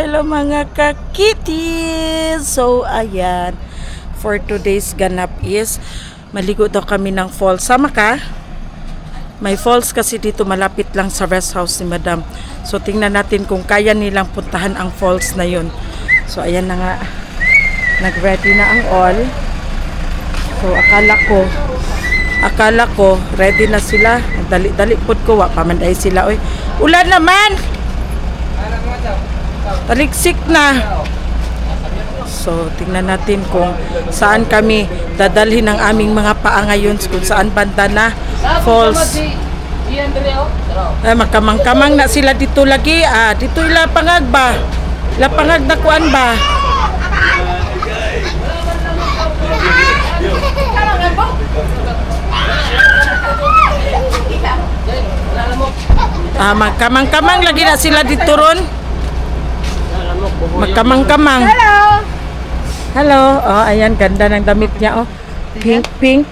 Hello mga kakitis. So ayan, for today's ganap is maligo daw kami ng falls. Sama ka? May falls kasi dito malapit lang sa rest house ni Madam. So tingnan natin kung kaya nilang puntahan ang falls na yun. So ayan na nga, nag-ready na ang all. So akala ko ready na sila. Dali-dali pud ko, wa pamanday sila. Oy, ulan naman. Taliksik na. So tingnan natin kung saan kami dadalhin ang aming mga paa ngayon, kung saan banda na falls. Makamang-kamang na sila dito lagi. Dito ila pangag ba? Ila pangag na kuan ba? Magkamang-kamang lagi na sila dito ron. Magkamang-kamang. Hello. Oh, ayan, ganda ng damit niya. Oh, pink.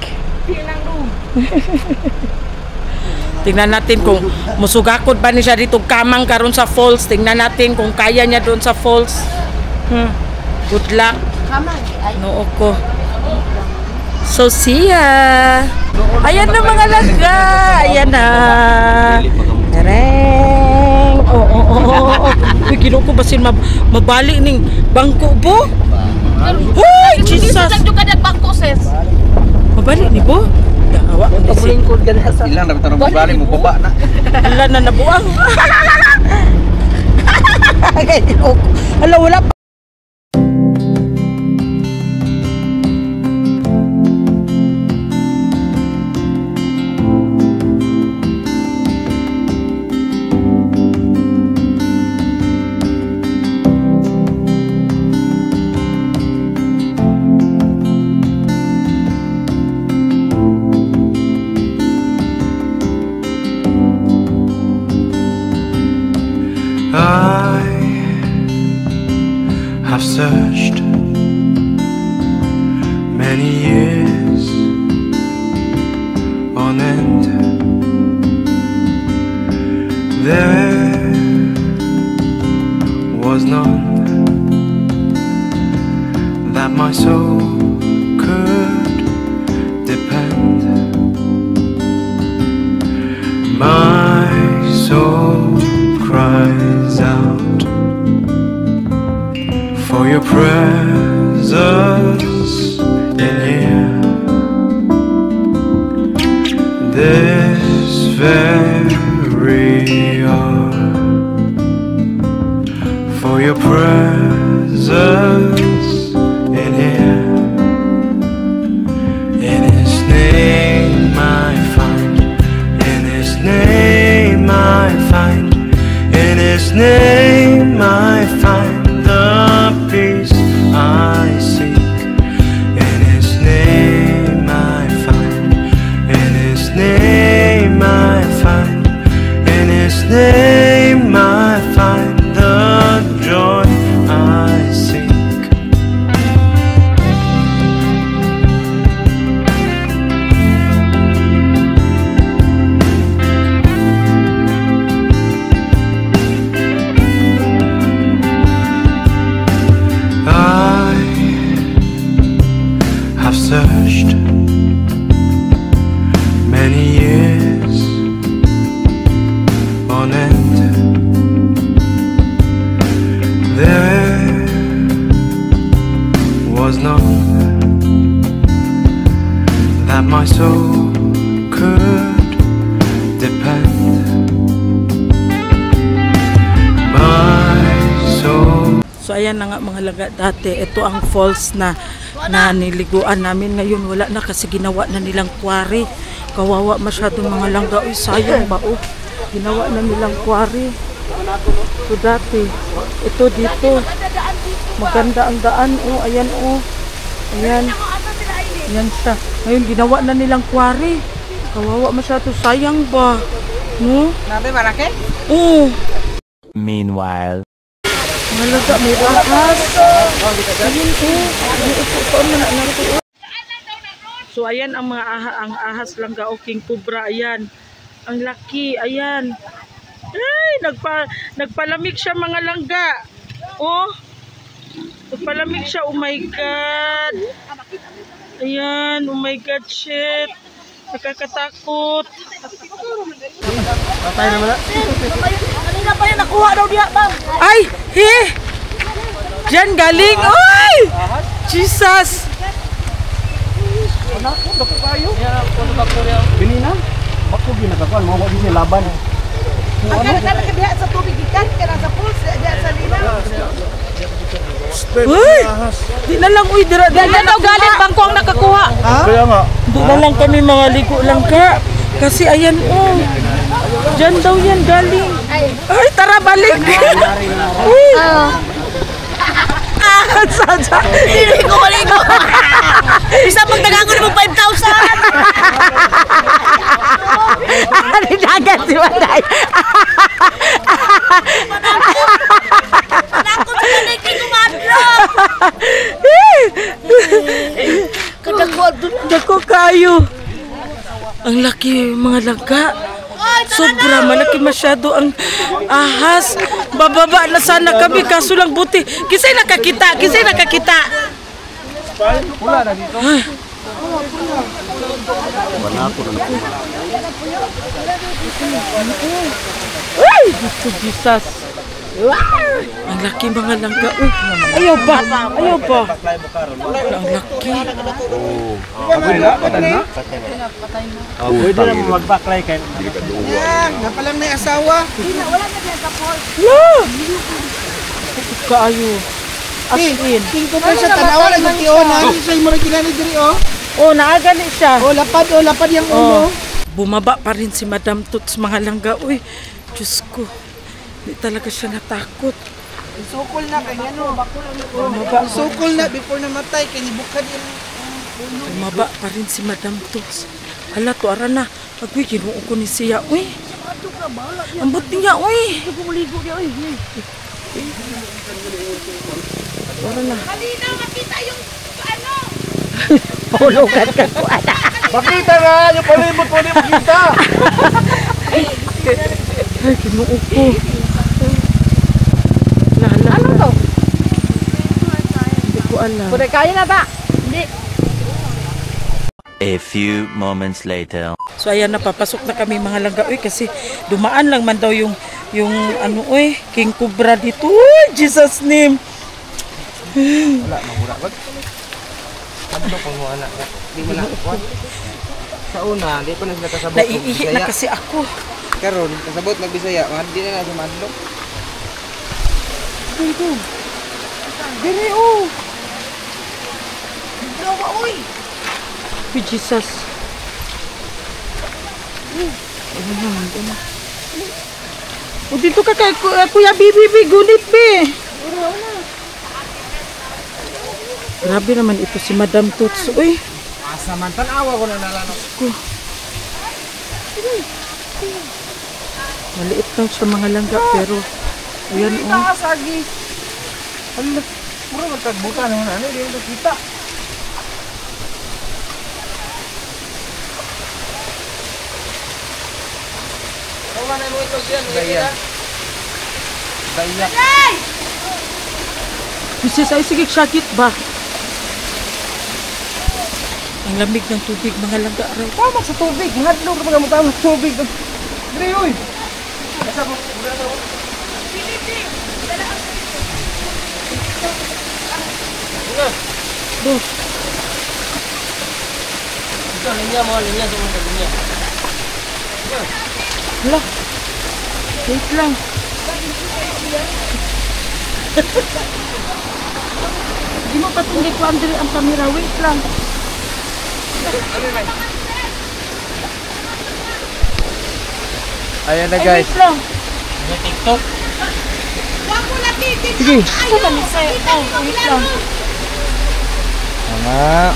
Tingnan natin kung musugakod ba niya dito kamang karon sa falls. Tingnan natin kung kaya niya doon sa falls. Good luck. Noo ko. So see ya. Ayan na mga laga. Ayan na. Tereng. Oh. Uy, ginoo ko basin mabali ning bangko bo. Hoy, Jesus. Mabali ni bo. Dawa ko pabulingkod ka na sa. Ilang na bitang mabali mo baba na. Ilan na nabuang. Hala, wala pa. I've searched many years on end. There was none that my soul could depend. My soul cries out for your presence in here. This very hour, for your presence in here. In His name I find, in His name I find, in His name I find the peace I seek. In His name I find, in His name I find, in His name I find the joy I seek. I've searched many years on end. There was none that my soul could depend. My soul. So ayan na nga mga laga, dati ito ang falls na niliguan namin. Ngayon wala na kasi ginawa na nilang quarry. Kawawa masyadong mga langga. Uy, sayang ba? Oh, ginawa na nilang quarry. So dati ito dito maganda ang daan. Oh, ayan, oh, ayan siya. Ngayon ginawa na nilang quarry. Kawawa masyado, sayang ba? No? Nabe barake? Oo. Meanwhile. Malaga, may ahas. Ayun po. So ayan ang mga ang ahas langga o king cobra, ayan. Ang laki, ayan. Ay, nagpalamig siya mga langga. Oh. Nagpalamig siya, oh my God. Ayan, oh my God, shit. Nakakatakot. Patay na wala. Kanina pa yan, nakuha daw diya, bang. Ay, Diyan galing, oy! Jesus! Anak ko, dako kayo. Bili na. Bako ginagakuan, mga wagi siya laban. Ang kana diha sa tubig ikan, kana sa pool, diha sa linaw. Uy! Di na lang, uy, dira na daw galing, bangko ang nakakuha. Kaya nga. Di na lang kami mga ligo lang ka. Kasi ayan, oh. Diyan daw yan galing. Ay, tara, balik. Uy! Sadya. Hindi ko maligo. Isa pag nagago na mo 5,000. Ano dagat si Waday? Ako sa kanay kay kumadlo. Kadako dun. Dako kayo. Ang laki mga langga. Sobra malaki masyado ang ahas. Bababa na sana kami kaso lang buti. Kisay nakakita, Wala na dito. Ay, Diyos, Jesus. Ang laki mga langga. Uy, ayaw ba? Ang laki. Patay na? Pwede na mag-backlay kayo. Napalang na asawa. Kaayo. As in. King ko pa sa tanawa lang ng tiona. Sa imo ra kilani diri oh. Oh, naagali siya. Oh, lapad yang ulo. Bumaba pa rin si Madam Toots mga langga. Uy, Diyos ko. Hindi talaga siya natakot. Sukol na kay ano. Bumaba, Sukol na before namatay kay nibukad yung bumaba pa rin si Madam Toots. Hala, to ara na. Agwi, ginuo ko ni siya. Uy, ambot niya, uy. kumuligo dia oy. Ara na. Kanina makita yung ano. Hulugan ka ko, ana. Makita nga! Yung palibot mo din makita! Ay, ginuo ko. Lala. Ano to? Hindi ko alam. Kuday kaya na ba? Hindi. A few moments later. So ayan, napapasok na kami mga langga. Uy, kasi dumaan lang man daw yung ano, uy, king cobra dito. Uy, Jesus name. Wala, mahura ba? Ano pang mo anak? Di mo na kuwan. Sa una, di pa na sila kasabot. Naiihi na kasi ako. Karon, kasabot magbisaya. Di na na sa madlok. Dito. Dili, oh. Dawa oy. Uy, Jesus. O dito ka kay Kuya Bibi, gunit be. Grabe naman ito si Madam Toots. Uy, Asa man, tanawa ko na nalanok. maliit lang siya mga langga pero ayan oh. Asagi. Ano? Puro magtagbutan naman. Ano? Di mo kita. Daya. Daya. Mrs. ay sige, sakit ba? Ang lamig ng tubig mga langga. Aray. Tama sa tubig. Hadlong ka mga mutang ng tubig. Dre, uy. Asa mo? Dos. Ito, linya mo. Linya sa mga linya. Hala. Wait lang. Di mo patindi ko Andre ang camera. Wait lang. Ayan na Ay, guys. wait lang. TikTok. Wako na titit. Sige. Ito kami sa'yo. Oh, wait lang. Tama.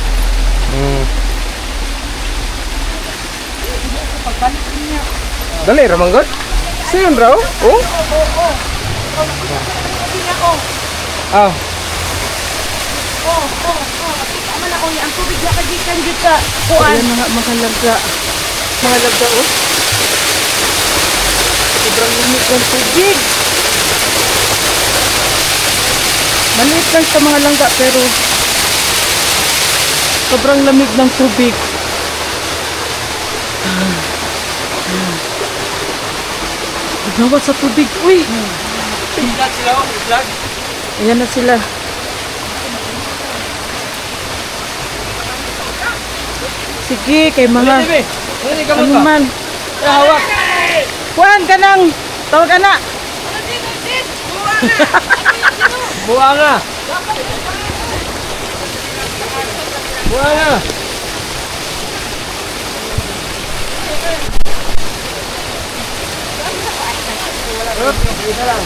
pagbalik niya. Dali, ramanggod. Siyon raw? Oh? Sabi niya, oh. Ah. Kita man ako niya. Ang tubig niya kagikan dito ka. Kuan. Ayan mga lagda. Mga lagda, oh. Sobrang lamig ng tubig. Maliit lang sa mga langga, pero sobrang lamig ng tubig. Nagawat sa tubig. Uy! Flag sila, oh. Flag. Ayan na sila. Sige, kay mga ano man. Hawak. Juan, kanang tawag ka na. Buanga. Buanga. Isa lang.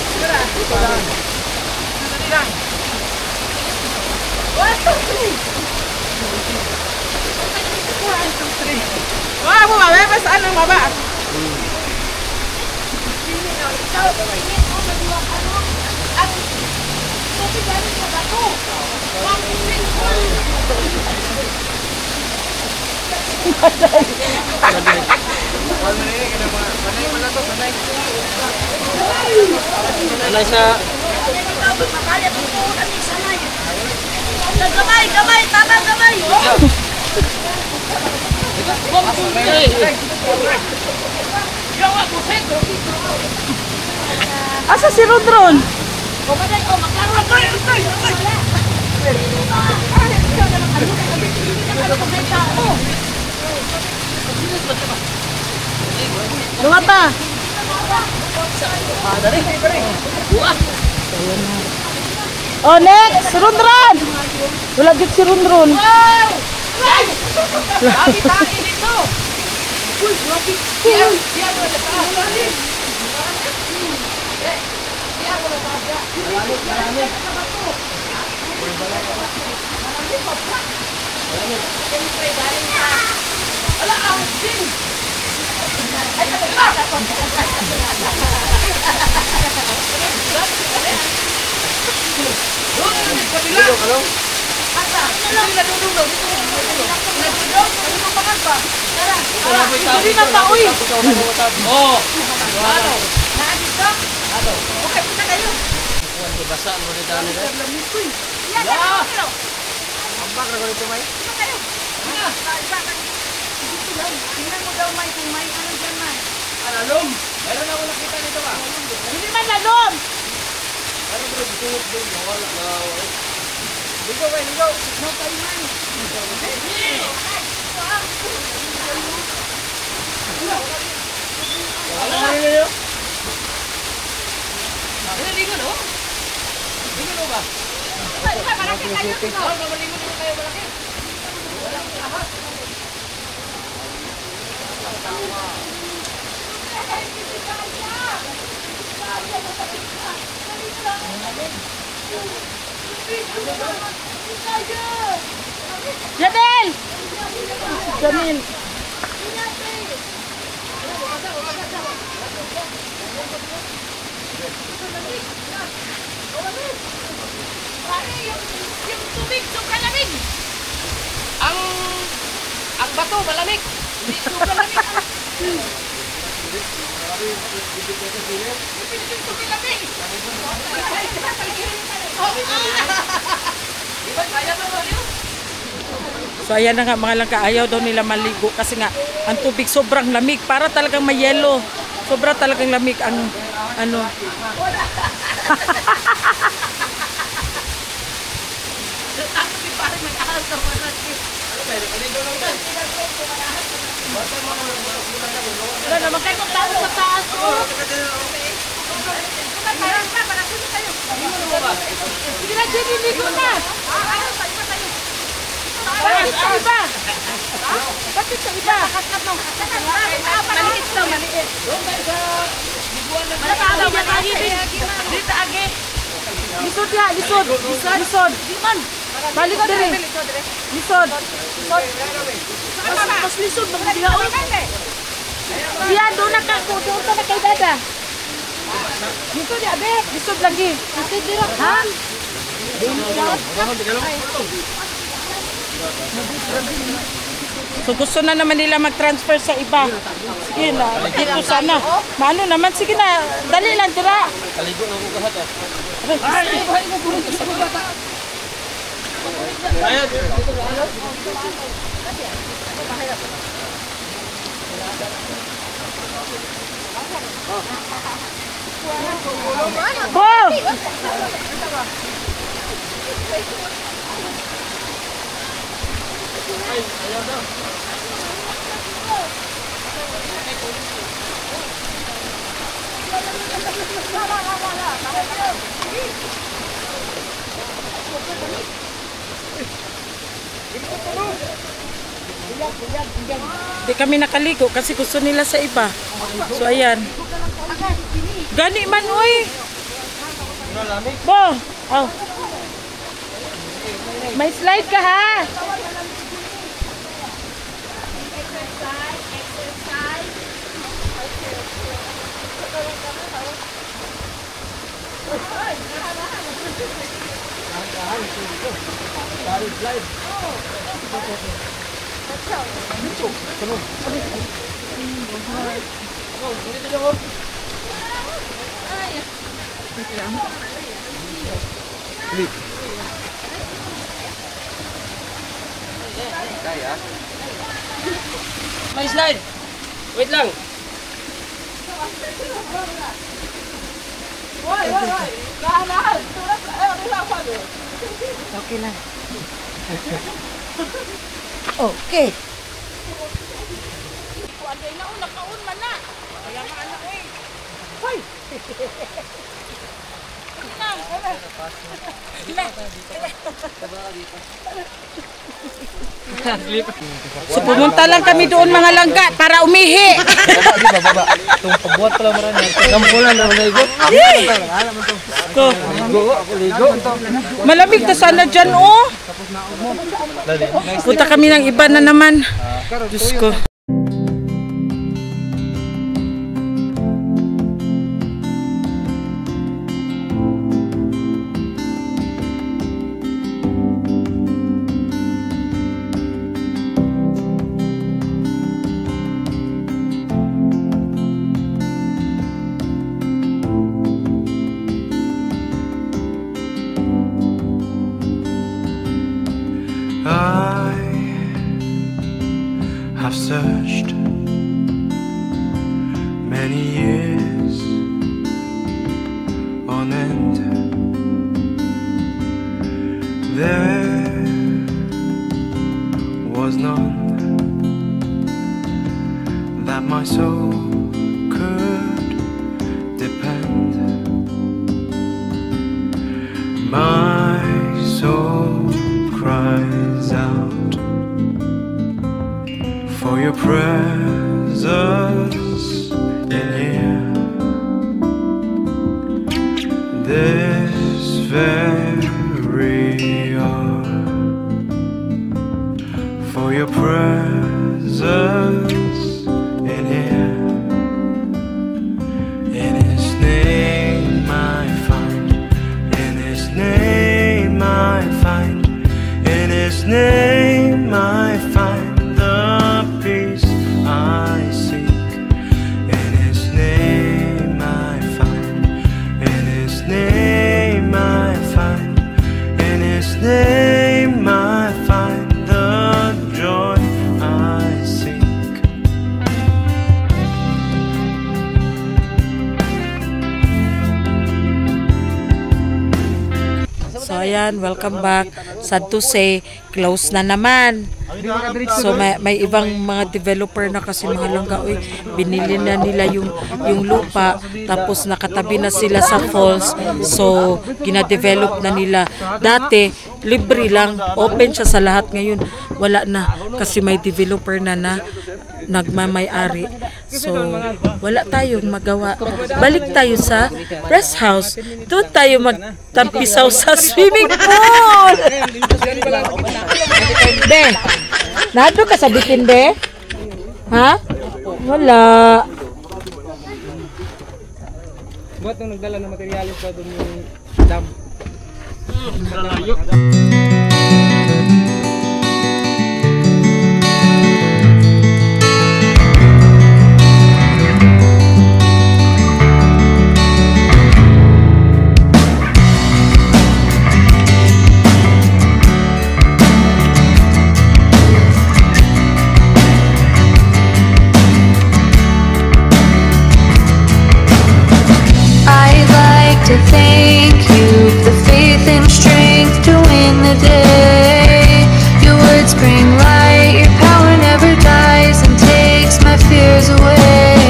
Wah, mo mababa saan ang baba? Sanay sa... Gamay, tama gamay. Asa si Rodron? Lumata. Oh, next! Si Rodron! Wala dito si Rodron. Hindi na pa, uy. Oh! Okay, punta kayo. Basa mo rin tayo nila. Yan, kayo. Ambak na ko nito, May. Tingnan mo daw, May, kung may ano dyan, May. Alalom! Meron ako nakita nito ba? Hindi man lalom. Ano bro, bitungod din. Wala na. Ligo, May, ligo. No, kayo, May. Wala na rin yun. Ligo, no? Ligo no ba? Malaki kayo, no? Maligo din kayo malaki. Jamil! Jamil! Yung tubig, sobrang lamig. Ang bato, malamig. Hindi sobrang lamig. Tubig lamig. So ayan na nga mga langka, ayaw daw nila maligo kasi nga ang tubig sobrang lamig, para talagang may yelo. Sobra talagang lamig ang ano. Wala naman kayo kung tao sa taas. Sige na, Jenny, ligo na. Bakit sa iba? Bakit sa iba? Maliit daw, maliit. Dito agi. Lisod ya, lisod. Lisod. Balik diri. Lisod. Mas lisod, bang dihaon. Kuya, doon na ka kay dada. Dito di abe, dito lagi. Dito dira, ha? So gusto na naman nila mag-transfer sa iba. Sige na, dito sana. Maano naman, sige na, dali lang dira. Kaligo na ko kahat ah. Di kami nakaligo kasi gusto nila sa iba. So ayan. Gani man uy. Bo. Oh. May slide ka ha. May slide. Wait lang. Okay lang. Okay. Kuanday na nakaun man na. Kaya maana oy. Hoy. So pumunta lang kami doon mga langga para umihi. Baba. Itong pabuhat pala marami. Gampulan na ligo. Ko. Ligo. Malamig na sana dyan oh. Punta kami ng iba na naman. Diyos ko. I have searched many years on end. There was none that my soul could depend. My soul cries out for your presence in here. This very hour, for your presence in here. In His name I find, in His name I find, in His name I find the peace I seek. In His name I find, in His name I find, in His name I find the joy I seek. So ayan, welcome back. Sad to say, close na naman. So may ibang mga developer na kasi mga langga, uy, binili na nila yung lupa, tapos nakatabi na sila sa falls. So gina-develop na nila. Dati libre lang, open siya sa lahat. Ngayon wala na kasi may developer na nagmamay-ari. So wala tayong magawa. Balik tayo sa rest house. Doon tayo magtampisaw sa swimming pool. Be, nado ka sa bitin, be? Ha? Wala. Buat nung nagdala ng materialis pa doon yung dam. Malayo. I'd like to thank you for the faith and strength to win the day. Your words bring light, your power never dies and takes my fears away.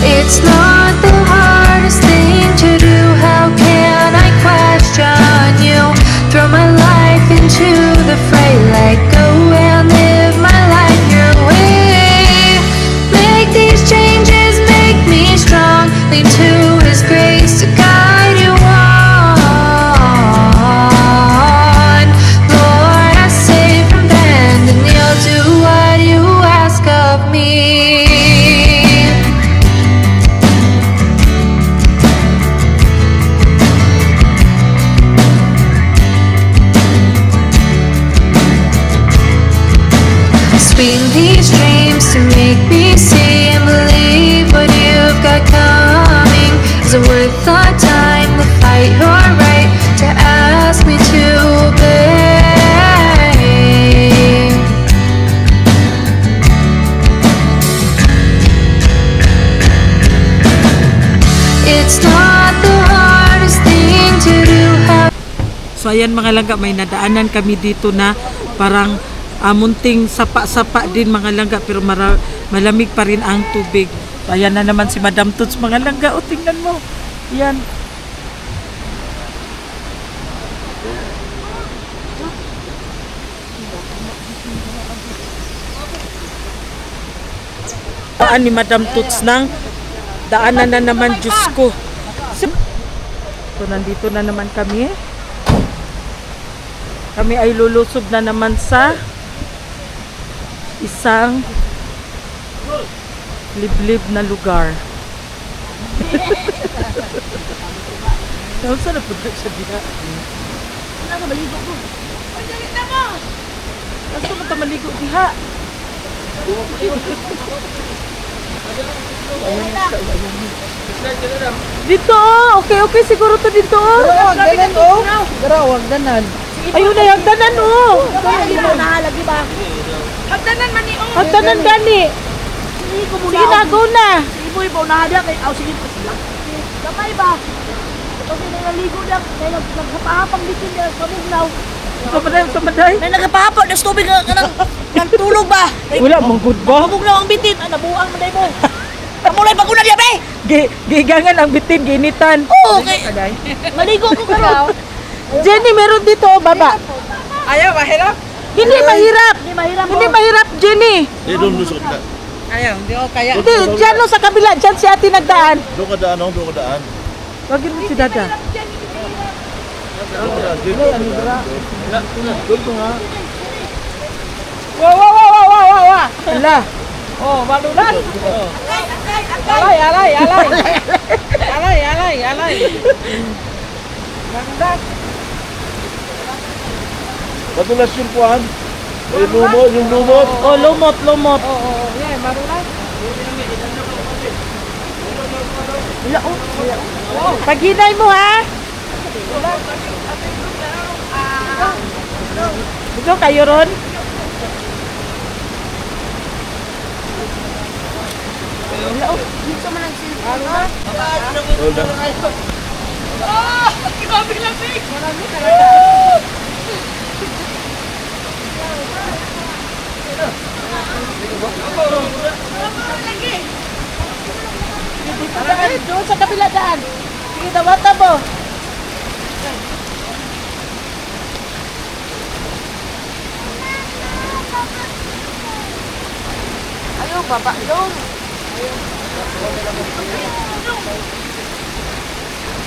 It's not the hardest thing to do. How can I question you? Throw my life into the fray, let go and live my life your way. Make these changes, make me strong. Lean to His grace to guide you on. Lord, I save from bend and you'll do what you ask of me. Speak these dreams to make me see and believe what you've got coming. Is it worth the time to fight your right to ask me to obey? It's not the hardest thing to do. So ayan mga langga, may nadaanan kami dito na parang munting sapa-sapa din mga langga, pero malamig pa rin ang tubig. So ayan na naman si Madam Toots mga langga. O tingnan mo. Yan. Daan ni Madam Toots ng daanan na naman, Diyos ko. So nandito na naman kami. Kami ay lulusob na naman sa isang liblib na lugar. Saan na po siya diha? Wala ka maligo ko. Ay, dali na mo! Saan na maligo diha? Dito, okay, siguro to dito. Wag danan oh. Wag danan. Ayun na, hagdanan oh. Ikaw na lagi ba? Hagdanan man ni oh. Hagdanan gani. Sige ko muna. Sige na, go na. Ibo na hada kay sige pa sila. Gamay ba? Kasi naligo lang, kay nagpahapang bitin niya sa mugnaw. Sumaday. May nagpahapang na tubig ng tulog ba? Wala mong good ba? Mugnaw ang bitin, nabuang man mo. Kamulay pa ko na diya be. Gigangan ang bitin, ginitan. Oo, okay. Maligo ko karon. Jenny, meron dito, baba. Ayaw, mahirap. Hindi mahirap. Hindi mahirap, Jenny. Doon lusot na. Ayaw, hindi ko kaya. Hindi, dyan no, sa kabila. Dyan si ate nagdaan. Doon ka daan, doon ka daan. Wagin mo si Dada. Wow. Ala. Oh, malunan. Alay. Ganda. Padulas yung kuhan. Yung lumot. Oh, lumot. Oh, yan, malunan. Paginay mo ha. Dito kayo ron. Doon sa kabila daan. Sige, dawata mo. Ayaw, baba doon.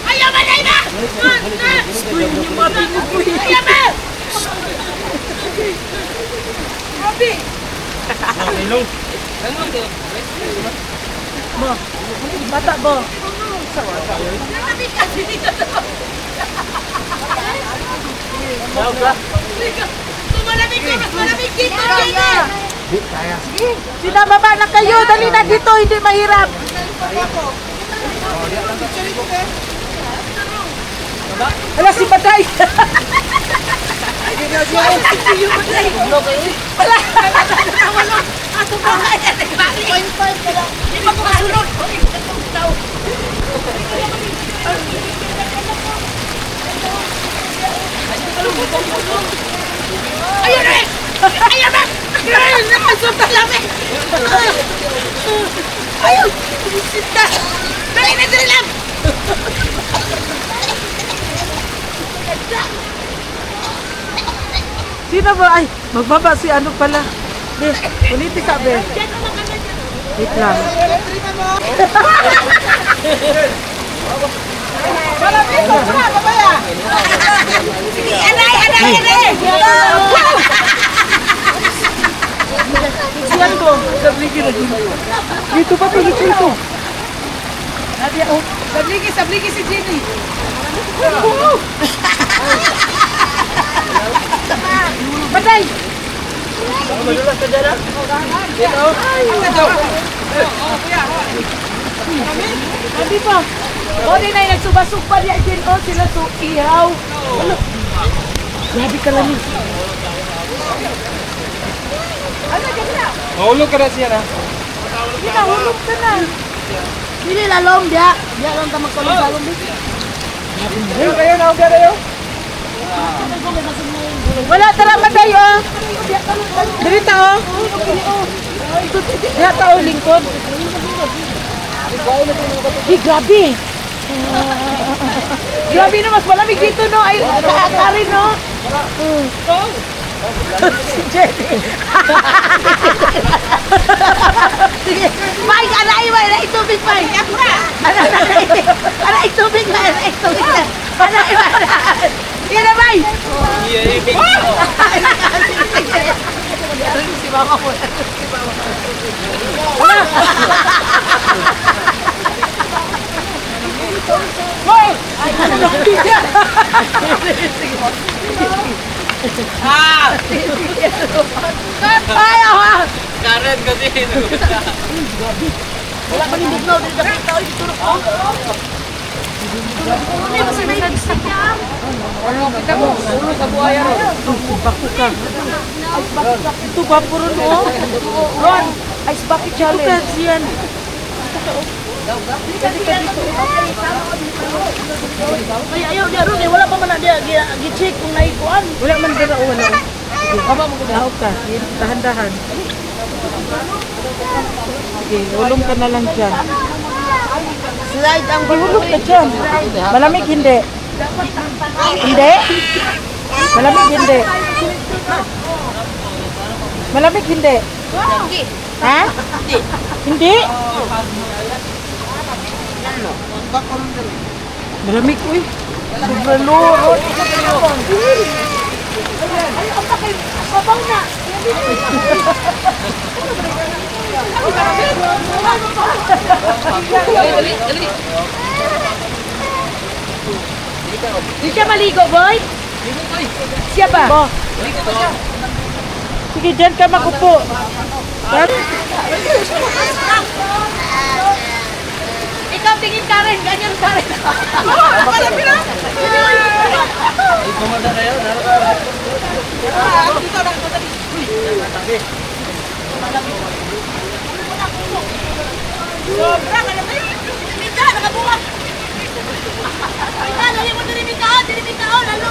Ayaw, malay na! Ayaw, Ilong. Mo. Bata bo. Sinababa na kayo, dali na dito, hindi mahirap. Wala si Patay. Wala. Ato ba kaya nagpapalipay ka lang. Hindi pa ko kasunod. Ayun na! Ayun na! Ayun! Nakasuta lang eh! Ayun! Sita! Dali na dali lang! Sino ba? Ay, magbaba si ano pala. Be, ulitin ka, Be. Wait lang. Siyan ko, sabligi na dito. Dito pa po, dito. Nadia, oh. Sabligi si Jenny. Patay! Madulas ka dyan, ha? Dito. Hindi pa. O, di na yung nagsubasugpa niya din. O, sila so ihaw. Grabe ka lang eh. Mahulog ka na siya na. Hindi na, hulog ka na. Hindi lalom dia. Dia lang ka magkulong-salong dito. Kayo na, huwag kayo. Wala, tara matay, oh. Dirita, oh. Dirita, oh, lingkod. Hey, grabe. Grabe na, mas malamig dito, no? Ay, kaakarin, no? Si Jenny. May, anay, may tubig, may. Ako na. Anay, tubig, may. Anay, tubig, may. Anay, may. Yan na, may. Si mama ko. Hoy! Ano na kaya? Ayaw, ha. Karen kasi. Wala pa rin bignaw. Dito na kita. Ito na ko. Hindi mo may nag-stick yan. Ano kita mo? Ulo sa buhaya ro. Baku ka. Ito ba puro no? Ron, ice bucket challenge. Ito yan. Ay, ayaw dia ron. Wala pa man na dia gi-check kung naikuan. Wala man dira o wala. Sige, haba mo dahaw ka. Dahan-dahan. Sige, ulong ka na lang dyan. Slide ang Hulog ka dyan. Malamig hindi. Hindi? Malamig hindi. Malamig hindi. Ha? Hindi. Malamig, uy. Sobrang lurot. Ay, ang takay. Sabaw na. Di siya maligo, boy? Siya ba? Sige, dyan ka makupo. Ikaw tingin ka rin. Ganyan ka rin. Malapit na. Pumanda kayo. Dito lang. Sobra, malamig. Mita, nakabuhat. Mita, lali mo dirimita o, lalo.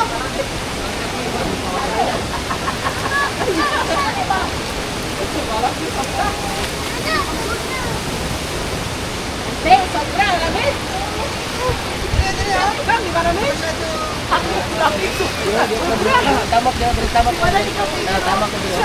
Be, sobra, malamig. Kami, malamig. Tamak dia, tamak. Tamak ko dito. Tamak ko dito.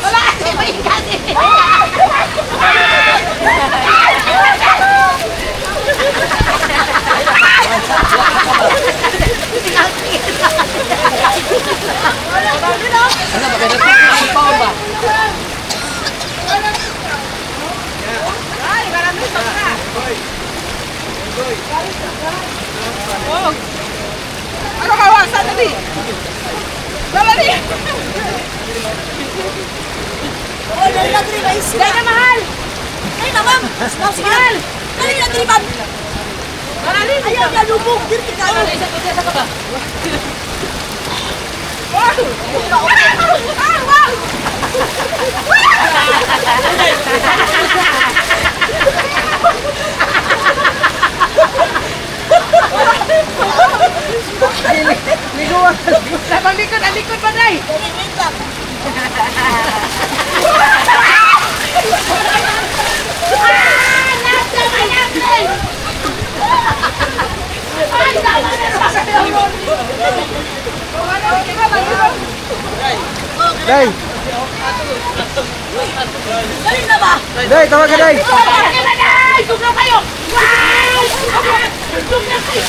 Wala, may kasi. Ano kawasan tadi? Dali! Oh, dali na dali guys. Dali na mahal. Dali na ma'am. Sige mahal. Dali na dali ma'am. Dali. Ayaw na lubog. Dito ka. Isa ka ba? Wow! Wow! Liguan. Sabang likod, ang likod ba, Day? Day! Dali na ba? Day, tawag ka, Day! Sugnaw kayo! Wow! Sugnaw kayo!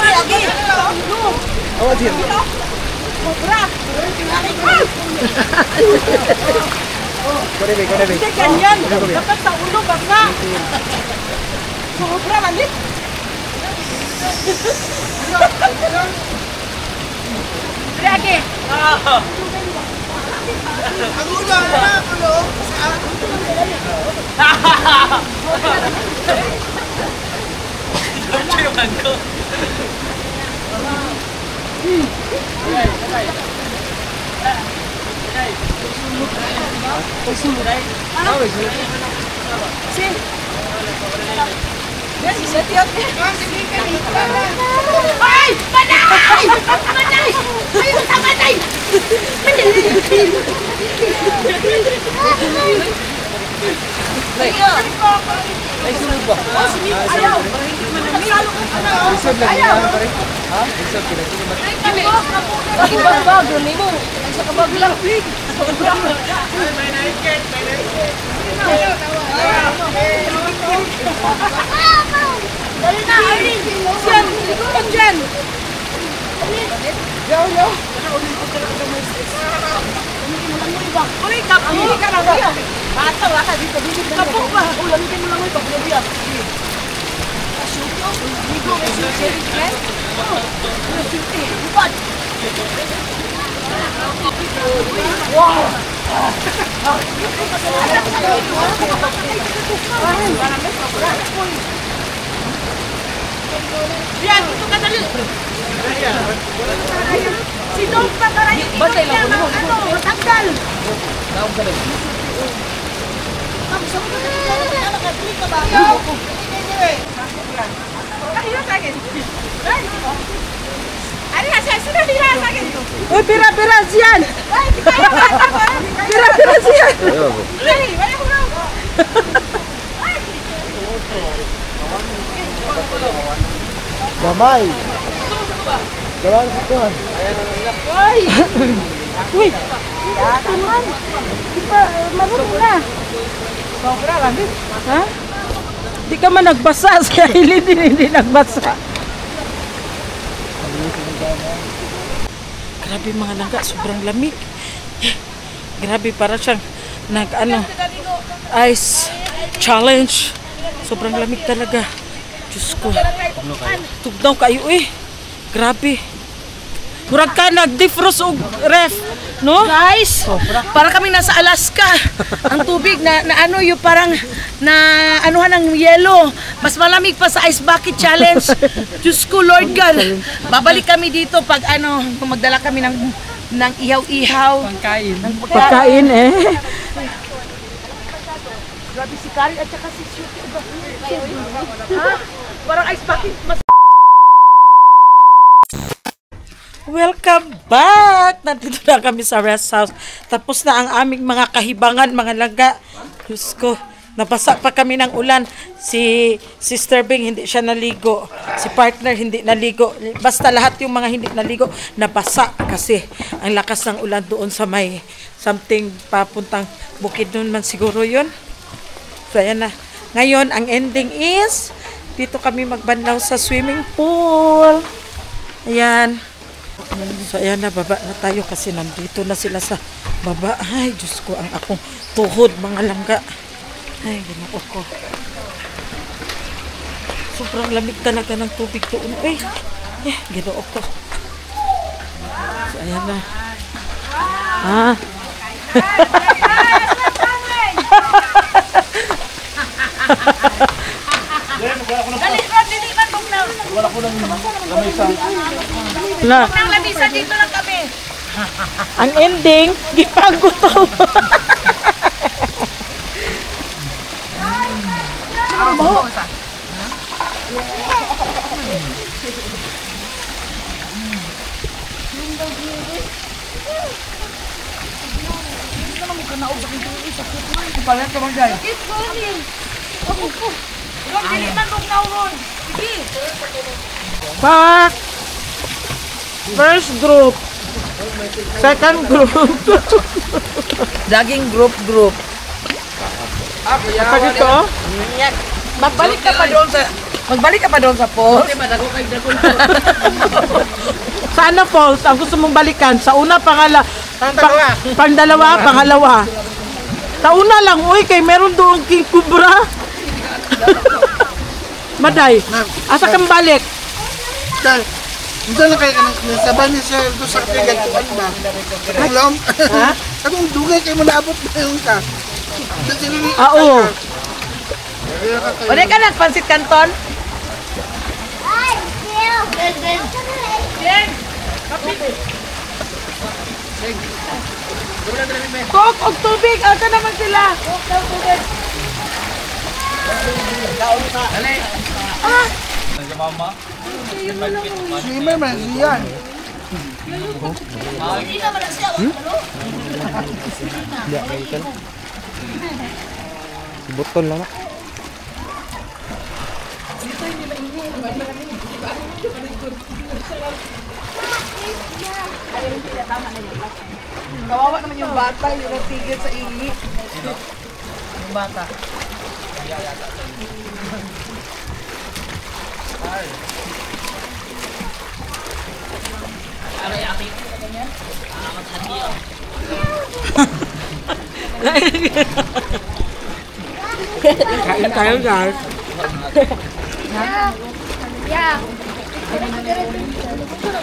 Lagi! Awas yan. Kunin, kunin. Hindi ganyan! Dapat sa ulo, baka! Sobra, manit! Lagi! Ang ulo, ang ulo. Ay! Manay! Manay! Ayaw sa manay! Ay, sunod ba? Ayaw! Isod lang yan, pare. Ha? Isod, pinag-iba. Ibang bago ni mo. Ay, sa kabag lang. Dali na, Arlene! Siyan! Likutan dyan! Yo! Uy, kapuli ka lang yan! Bata, wala dito. Kapok ba? Ulamitin mo lang mo ito. Paglabiyak. Asyuto? Ligo, may sincerity yan? Oo. Bukad! Wow! Yan, ito ka dali! Si Dong Pataray, ikot niya ng matanggal! Taong ka lang. Ma'am, saan mo ka dali? Nakatuli ka ba? Kahira sa akin. Ano nga siya? Sino hira sa akin? Uy, pira-piras yan! Ay, di kayo ba? Pira-piras yan! Ayaw ako. Ay, wala ko lang. Gamay. Galang sa tuhan. Uy! Uy! Tuman! Di pa, marunong na. Sobra lang din. Ha? Di ka man nagbasa. Si Aileen hindi nagbasa. Grabe mga langga, sobrang lamig. Grabe, para siyang ice challenge. Sobrang lamig talaga. Diyos ko. Tugnaw kayo eh. Grabe. Murag ka nag-defrost og ref, no? Guys, para kami nasa Alaska. Ang tubig na ano yung parang na anuhan ng yelo. Mas malamig pa sa Ice Bucket Challenge. Diyos ko, Lord God. Babalik kami dito pag ano, magdala kami ng ihaw-ihaw. Pagkain eh. Grabe si Karen at saka si Shuki. Ha? Parang Ice Bucket. Welcome back! Nandito na kami sa rest house. Tapos na ang aming mga kahibangan, mga langga. Diyos ko, Nabasa pa kami ng ulan. Si Sister Bing hindi siya naligo. Si partner hindi naligo. Basta lahat yung mga hindi naligo, nabasa kasi ang lakas ng ulan doon sa may something papuntang bukid doon man siguro yun. So ayan na. Ngayon, ang ending is dito kami magbanlaw sa swimming pool. Ayan. So ayan na, baba na tayo kasi nandito na sila sa baba. Ay, Diyos ko, ang akong tuhod, mga langga. Ay, ginoo ko. Sobrang lamig talaga ng tubig doon. Ay, ginoo ko. So ayan na. Nang lamisa dito lang kami. Ang ending, gipagutom. Palit ka magday. Back. First group. Second group. Daging group. Apa dito? Magbalik ka pa doon sa pool. Saan na falls? Ang gusto mong balikan? Sa una, pangdalawa, pangalawa. Sa una lang, uy, kay meron doon king kubra. Maday, asa kang balik? Hindi na kayo nasabay niya siya doon sa kagatuan ba? Alam? Ha? Akong dugay kayo malabot na yung ka. Oo. Wala ka nagpansit kanton? Coke og tubig, asa naman sila? Swimmer man siyan. Botol lang. Kawawa naman yung bata, yung natigil sa ihi. Yung bata. Kain tayo, guys.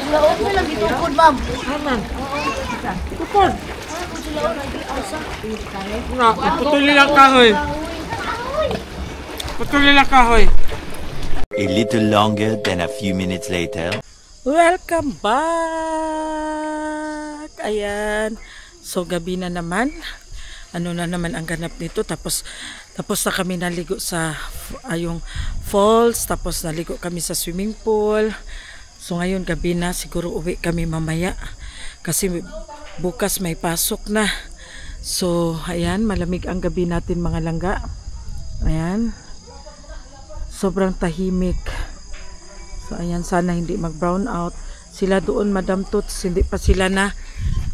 Laot mo lang itukod, ma'am. Aman. Tukod. Na, putuli lang kahoy. Putuli lang kahoy. A little longer than a few minutes later. Welcome back! Ayan. So, gabi na naman. Ano na naman ang ganap nito. Tapos na kami naligo sa yung falls. Tapos naligo kami sa swimming pool. So, ngayon gabi na. Siguro uwi kami mamaya. Kasi bukas may pasok na. So, ayan. Malamig ang gabi natin, mga langga. Ayan. Sobrang tahimik. So, ayan. Sana hindi mag-brown out. Sila doon, Madam Toots, hindi pa sila na.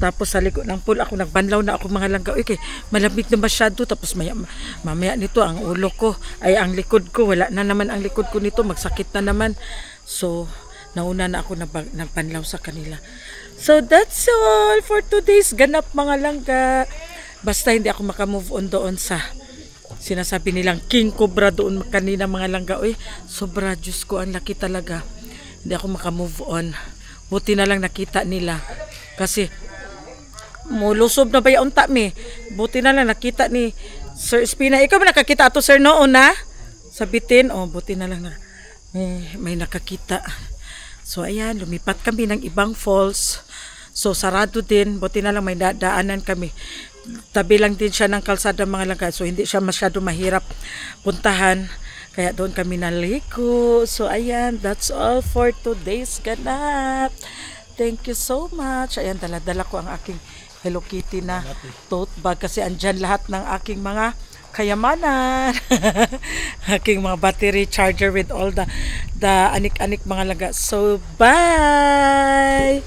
Tapos sa likod ng pool, ako nagbanlaw na ako, mga langga. Okay, malamig na masyado. Tapos mamaya nito, ang ulo ko, ay ang likod ko. Wala na naman ang likod ko nito. Magsakit na naman. So, nauna na ako nagbanlaw sa kanila. So, that's all for today's ganap, mga langga. Basta hindi ako makamove on doon sa sinasabi nilang King Cobra doon kanina, mga langga. Uy, sobra, Diyos ko, ang laki talaga. Hindi ako makamove on. Buti na lang nakita nila. Kasi, mulusob na ba yung mi? Buti na lang nakita ni Sir Espina. Ikaw ba nakakita ato, Sir, noon na? Sabitin, buti na lang na may nakakita. So, ayan, lumipat kami ng ibang falls. So, sarado din. Buti na lang may daanan kami. Tabi lang din siya ng kalsada, mga langga. So, hindi siya masyado mahirap puntahan. Kaya doon kami naligo. So, ayan, that's all for today's ganap. Thank you so much. Ayan, dala-dala ko ang aking Hello Kitty na tote bag kasi andyan lahat ng aking mga kayamanan. Aking mga battery charger with all the anik-anik mga laga. So, bye!